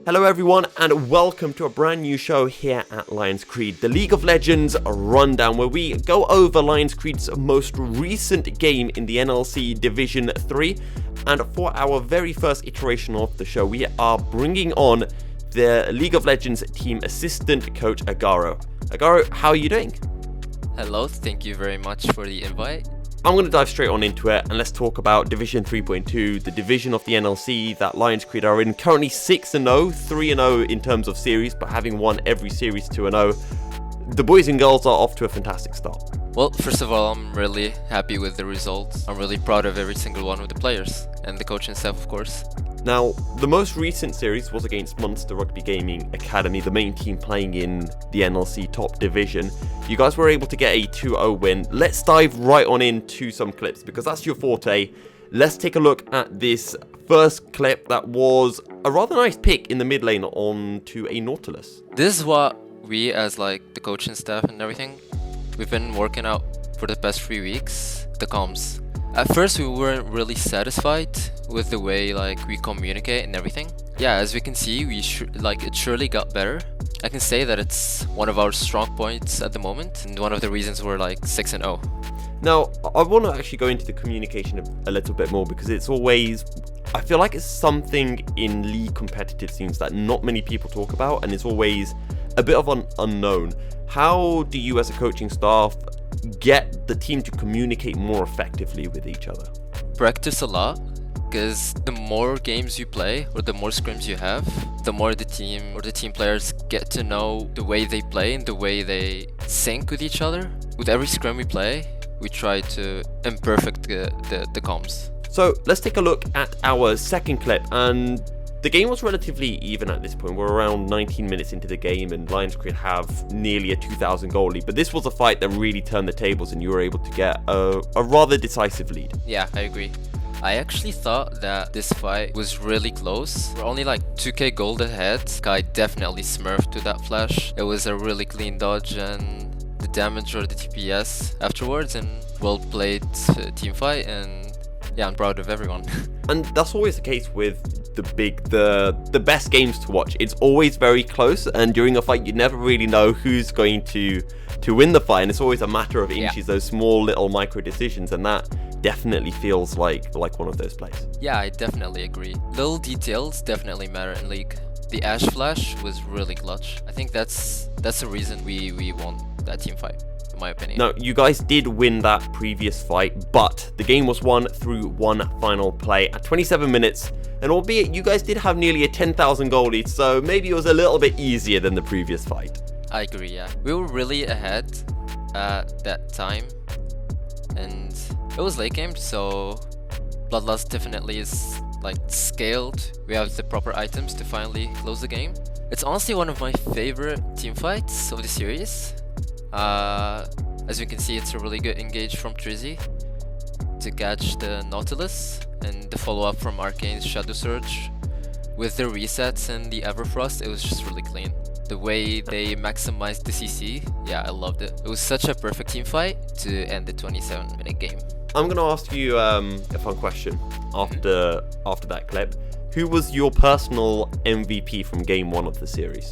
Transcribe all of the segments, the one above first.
Hello everyone and welcome to a brand new show here at Lionscreed, the League of Legends Rundown, where we go over Lionscreed's most recent game in the NLC Division 3. And for our very first iteration of the show, we are bringing on the League of Legends team assistant coach Agaro. Agaro, how are you doing? Hello, thank you very much for the invite. I'm going to dive straight on into it and let's talk about Division 3.2, the division of the NLC that Lionscreed are in. Currently 6-0, 3-0 in terms of series, but having won every series 2-0. The boys and girls are off to a fantastic start. Well, first of all, I'm really happy with the results. I'm really proud of every single one of the players and the coaching staff, of course. Now, the most recent series was against Monster Rugby Gaming Academy, the main team playing in the NLC top division. You guys were able to get a 2-0 win. Let's dive right on into some clips because that's your forte. Let's take a look at this first clip that was a rather nice pick in the mid lane onto a Nautilus. This is what we as the coaching staff and everything, we've been working out for the past 3 weeks, the comms. At first we weren't really satisfied with the way we communicate and everything. Yeah, as we can see, it surely got better. I can say that it's one of our strong points at the moment and one of the reasons we're 6-0. Now, I want to actually go into the communication a little bit more because it's always, I feel like it's something in league competitive scenes that not many people talk about and it's always a bit of an unknown. How do you as a coaching staff get the team to communicate more effectively with each other? Practice a lot, because the more games you play or the more scrims you have, the more the team or the team players get to know the way they play and the way they sync with each other. With every scrim we play, we try to imperfect the comms. So let's take a look at our second clip, and the game was relatively even at this point. We're around 19 minutes into the game and Lionscreed have nearly a 2,000 goal lead. But this was a fight that really turned the tables and you were able to get a rather decisive lead. Yeah, I agree. I actually thought that this fight was really close. We're only 2k gold ahead. Kai definitely smurfed to that flash. It was a really clean dodge and the damage or the TPS afterwards, and well played team fight, and yeah, I'm proud of everyone. And that's always the case with the best games to watch. It's always very close, and during a fight you never really know who's going to win the fight, and it's always a matter of inches, those small little micro decisions, and that definitely feels like one of those plays. Yeah, I definitely agree. Little details definitely matter in League. The Ash Flash was really clutch. I think that's the reason we won that team fight, in my opinion. Now, you guys did win that previous fight, but the game was won through one final play at 27 minutes. And albeit you guys did have nearly a 10,000 goal lead, so maybe it was a little bit easier than the previous fight. I agree, yeah. We were really ahead at that time. And it was late game, so Bloodlust definitely is scaled. We have the proper items to finally close the game. It's honestly one of my favorite team fights of the series. As you can see, it's a really good engage from Trizzy to catch the Nautilus, and the follow-up from Arcane's Shadow Surge. With the resets and the Everfrost, it was just really clean. The way they maximized the CC, yeah, I loved it. It was such a perfect team fight to end the 27-minute game. I'm going to ask you a fun question after that clip. Who was your personal MVP from game 1 of the series?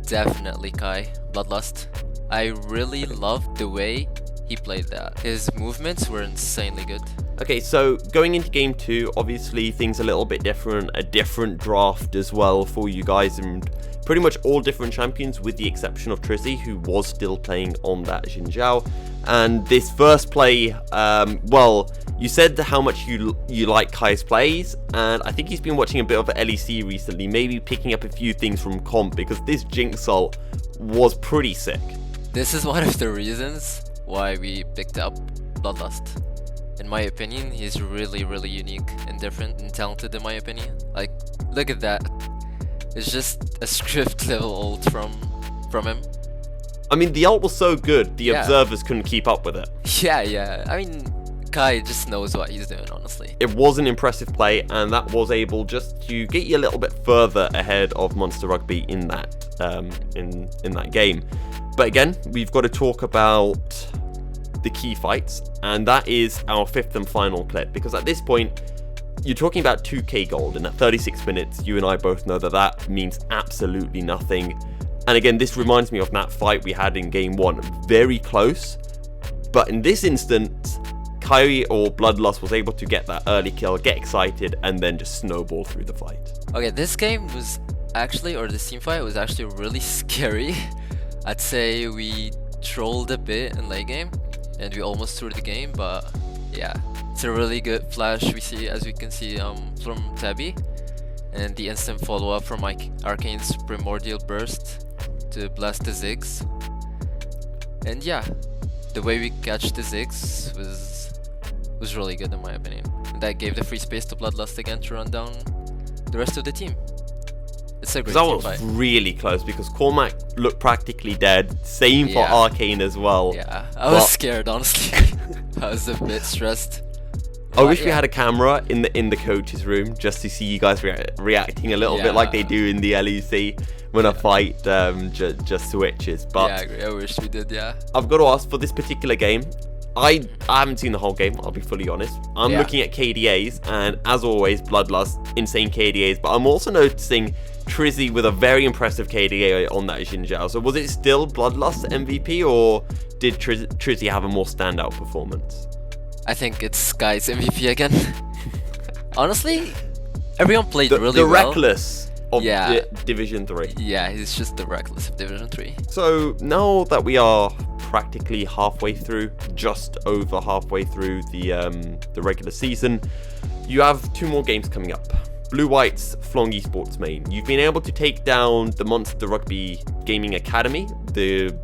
Definitely Kai, Bloodlust. I really loved the way he played that. His movements were insanely good. Okay, so going into game 2, obviously things a little bit different, a different draft as well for you guys, and pretty much all different champions with the exception of Trizzy, who was still playing on that Xin Zhao. And this first play, well, you said how much you like Kai's plays, and I think he's been watching a bit of LEC recently, maybe picking up a few things from comp, because this Jinx ult was pretty sick. This is one of the reasons why we picked up Bloodlust. In my opinion, he's really, really unique and different and talented in my opinion. Look at that. It's just a script level ult from him. I mean, the ult was so good, the observers couldn't keep up with it. Yeah. I mean, Kai just knows what he's doing, honestly. It was an impressive play, and that was able just to get you a little bit further ahead of Monster Rugby in that in that game. But again, we've got to talk about the key fights, and that is our 5th and final clip, because at this point you're talking about 2k gold, and at 36 minutes, you and I both know that that means absolutely nothing. And again, this reminds me of that fight we had in game 1. Very close, but in this instance, Kyrie or Bloodlust was able to get that early kill, get excited, and then just snowball through the fight. Okay, this game was actually, or this team fight was actually really scary. I'd say we trolled a bit in late game, and we almost threw the game, but yeah. It's a really good flash we see, as we can see from Tabby, and the instant follow-up from Arcane's Primordial Burst to blast the Ziggs. And yeah, the way we catch the Ziggs was really good in my opinion. And that gave the free space to Bloodlust again to run down the rest of the team. It's a great team fight. That was really close because Cormac looked practically dead. Same for Arcane as well. Yeah, I was scared honestly. I was a bit stressed. I wish we had a camera in the coach's room just to see you guys reacting a little bit like they do in the LEC when a fight just switches. But yeah, I agree. I wish we did. Yeah. I've got to ask, for this particular game, I haven't seen the whole game, I'll be fully honest. I'm looking at KDAs, and as always, Bloodlust, insane KDAs. But I'm also noticing Trizzy with a very impressive KDA on that Xin Zhao. So was it still Bloodlust MVP, or did Trizzy have a more standout performance? I think it's Sky's MVP again. Honestly, everyone played really well. The reckless of Division 3. Yeah, he's just the reckless of Division 3. So now that we are practically halfway through, just over halfway through the regular season, you have 2 more games coming up. Blue White's Flong Esports main. You've been able to take down the Monster Rugby Gaming Academy, the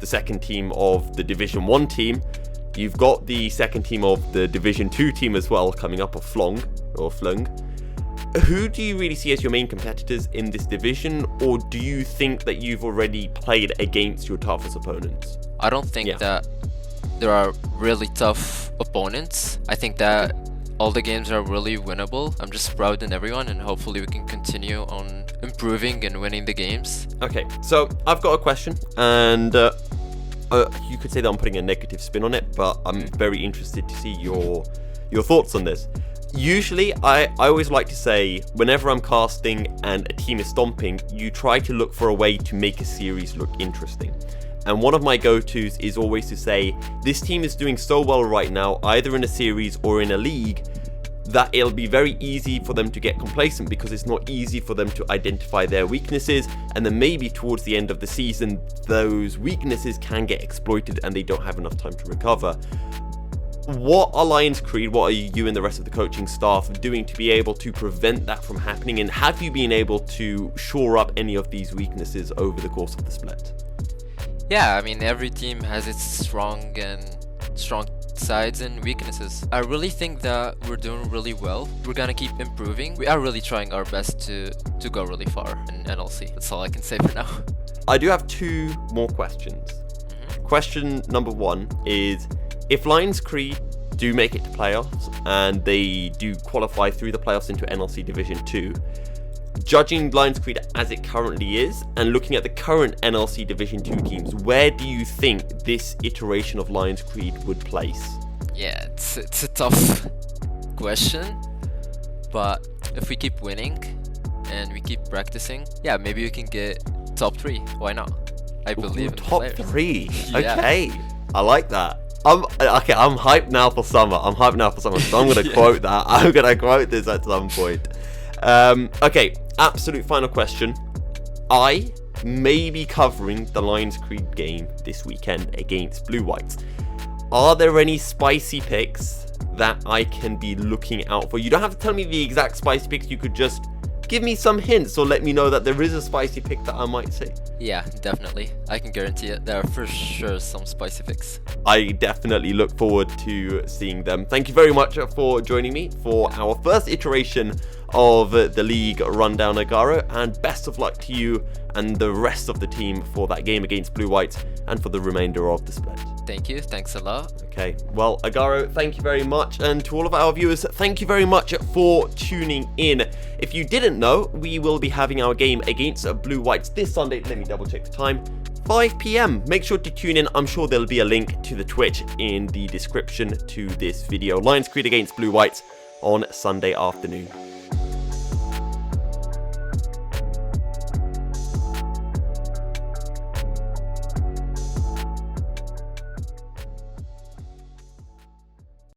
second team of the Division 1 team. You've got the second team of the Division 2 team as well coming up, of Flong. Who do you really see as your main competitors in this division, or do you think that you've already played against your toughest opponents? I don't think that there are really tough opponents. I think that all the games are really winnable. I'm just proud in everyone, and hopefully we can continue on improving and winning the games. Okay, so I've got a question, and you could say that I'm putting a negative spin on it, but I'm very interested to see your thoughts on this. Usually, I always like to say, whenever I'm casting and a team is stomping, you try to look for a way to make a series look interesting. And one of my go-tos is always to say, this team is doing so well right now, either in a series or in a league, that it'll be very easy for them to get complacent because it's not easy for them to identify their weaknesses, and then maybe towards the end of the season, those weaknesses can get exploited and they don't have enough time to recover. What are Lionscreed, what are you and the rest of the coaching staff doing to be able to prevent that from happening, and have you been able to shore up any of these weaknesses over the course of the split? Yeah, I mean, every team has its strong sides and weaknesses. I really think that we're doing really well. We're gonna keep improving. We are really trying our best to go really far in NLC. That's all I can say for now. I do have 2 more questions. Question number 1 is, if Lionscreed do make it to playoffs and they do qualify through the playoffs into NLC Division 2, judging Lionscreed as it currently is and looking at the current NLC Division 2 teams, where do you think this iteration of Lionscreed would place? Yeah, it's a tough question, but if we keep winning and we keep practicing, yeah, maybe we can get top 3. Why not? I believe in the top players. 3. Okay, I like that. I'm hyped now for summer. So I'm gonna quote that. I'm gonna quote this at some point. Okay, absolute final question. I may be covering the Lionscreed game this weekend against Blue Whites. Are there any spicy picks that I can be looking out for? You don't have to tell me the exact spicy picks. You could just give me some hints or let me know that there is a spicy pick that I might see. Yeah, definitely. I can guarantee it. There are for sure some spicy picks. I definitely look forward to seeing them. Thank you very much for joining me for our first iteration of the league rundown, Agaro, and best of luck to you and the rest of the team for that game against Blue Whites and for the remainder of the split. Thank you. Thanks a lot. Okay, well, Agaro, thank you very much, and to all of our viewers, thank you very much for tuning in. If you didn't know, we will be having our game against Blue Whites this Sunday. Let me double check the time. 5 PM. Make sure to tune in. I'm sure there'll be a link to the Twitch in the description to this video. Lionscreed against Blue Whites. on Sunday afternoon.